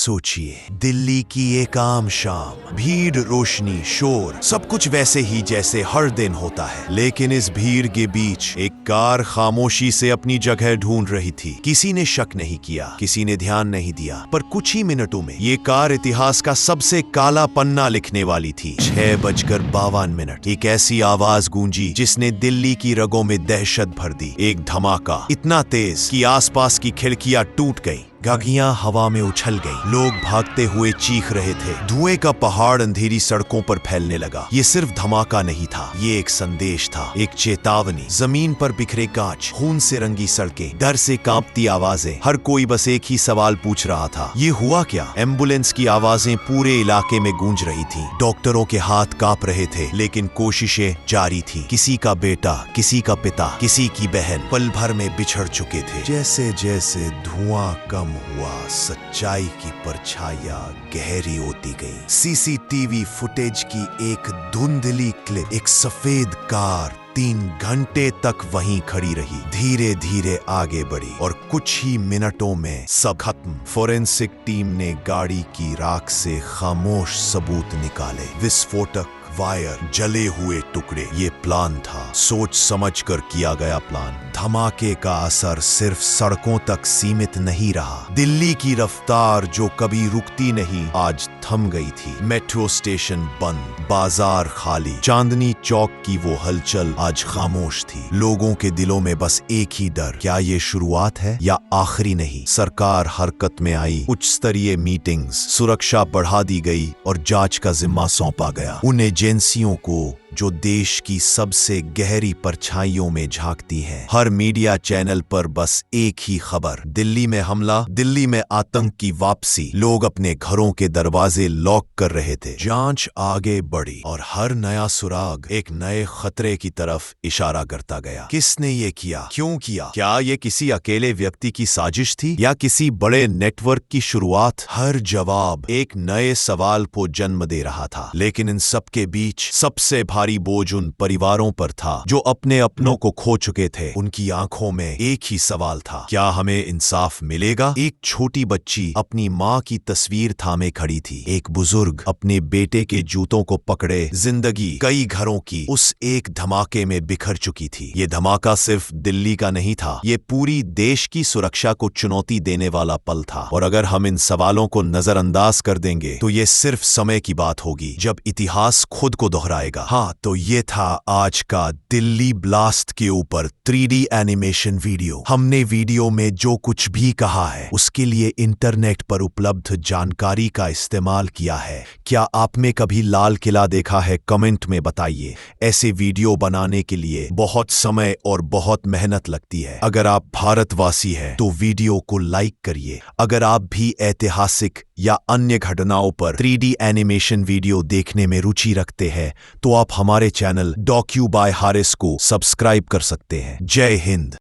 सोचिए, दिल्ली की एक आम शाम, भीड़, रोशनी, शोर, सब कुछ वैसे ही जैसे हर दिन होता है। लेकिन इस भीड़ के बीच एक कार खामोशी से अपनी जगह ढूंढ रही थी। किसी ने शक नहीं किया, किसी ने ध्यान नहीं दिया, पर कुछ ही मिनटों में ये कार इतिहास का सबसे काला पन्ना लिखने वाली थी। 6:52। एक ऐसी आवाज गूंजी जिसने दिल्ली की रगों में दहशत भर दी। एक धमाका इतना तेज कि आसपास की खिड़कियां टूट गईं, गाड़ियां हवा में उछल गईं, लोग भागते हुए चीख रहे थे। धुएं का पहाड़ अंधेरी सड़कों पर फैलने लगा। ये सिर्फ धमाका नहीं था, ये एक संदेश था, एक चेतावनी। जमीन पर बिखरे कांच, खून से रंगी सड़कें, डर से कांपती आवाजें। हर कोई बस एक ही सवाल पूछ रहा था, ये हुआ क्या? एम्बुलेंस की आवाजें पूरे इलाके में गूंज रही थीं। डॉक्टरों के हाथ कांप रहे थे, लेकिन कोशिशें जारी थीं। किसी का बेटा, किसी का पिता, किसी की बहन पल भर में बिछड़ चुके थे। जैसे जैसे धुआं कम हुआ, सच्चाई की परछाइयां गहरी होती गई। सीसीटीवी फुटेज की एक धुंधली क्लिप, एक सफेद कार 3 घंटे तक वहीं खड़ी रही, धीरे धीरे आगे बढ़ी और कुछ ही मिनटों में सब खत्म। फोरेंसिक टीम ने गाड़ी की राख से खामोश सबूत निकाले, विस्फोटक, वायर, जले हुए टुकड़े। ये प्लान था, सोच समझ कर किया गया प्लान। धमाके का असर सिर्फ सड़कों तक सीमित नहीं रहा। दिल्ली की रफ्तार जो कभी रुकती नहीं, आज थम गई थी। मेट्रो स्टेशन बंद, बाजार खाली, चांदनी चौक की वो हलचल आज खामोश थी। लोगों के दिलों में बस एक ही डर, क्या ये शुरुआत है या आखिरी नहीं? सरकार हरकत में आई, उच्च स्तरीय मीटिंग्स, सुरक्षा बढ़ा दी गई और जांच का जिम्मा सौंपा गया उन एजेंसियों को जो देश की सबसे गहरी परछाइयों में झांकती हैं। हर मीडिया चैनल पर बस एक ही खबर, दिल्ली में हमला, दिल्ली में आतंक की वापसी। लोग अपने घरों के दरवाजे लॉक कर रहे थे। जांच आगे बढ़ी और हर नया सुराग एक नए खतरे की तरफ इशारा करता गया। किसने ये किया? क्यों किया? क्या ये किसी अकेले व्यक्ति की साजिश थी या किसी बड़े नेटवर्क की शुरुआत? हर जवाब एक नए सवाल को जन्म दे रहा था। लेकिन इन सबके बीच सबसे भारी बोझ उन परिवारों पर था जो अपने अपनों को खो चुके थे। उनकी आंखों में एक ही सवाल था, क्या हमें इंसाफ मिलेगा? एक छोटी बच्ची अपनी माँ की तस्वीर थामे खड़ी थी। एक बुजुर्ग अपने बेटे के जूतों को पकड़े। जिंदगी कई घरों की उस एक धमाके में बिखर चुकी थी। ये धमाका सिर्फ दिल्ली का नहीं था, ये पूरी देश की सुरक्षा को चुनौती देने वाला पल था। और अगर हम इन सवालों को नजरअंदाज कर देंगे तो ये सिर्फ समय की बात होगी जब इतिहास खुद को दोहराएगा। हाँ, तो ये था आज का दिल्ली ब्लास्ट के ऊपर 3D एनिमेशन वीडियो। हमने वीडियो में जो कुछ भी कहा है उसके लिए इंटरनेट पर उपलब्ध जानकारी का इस्तेमाल किया है। क्या आप में कभी लाल किला देखा है? कमेंट में बताइए। ऐसे वीडियो बनाने के लिए बहुत समय और बहुत मेहनत लगती है। अगर आप भारतवासी हैं तो वीडियो को लाइक करिए। अगर आप भी ऐतिहासिक या अन्य घटनाओं पर 3D एनिमेशन वीडियो देखने में रुचि रखते हैं तो आप हमारे चैनल डॉक्यू बाय हारिस को सब्सक्राइब कर सकते हैं। जय हिंद।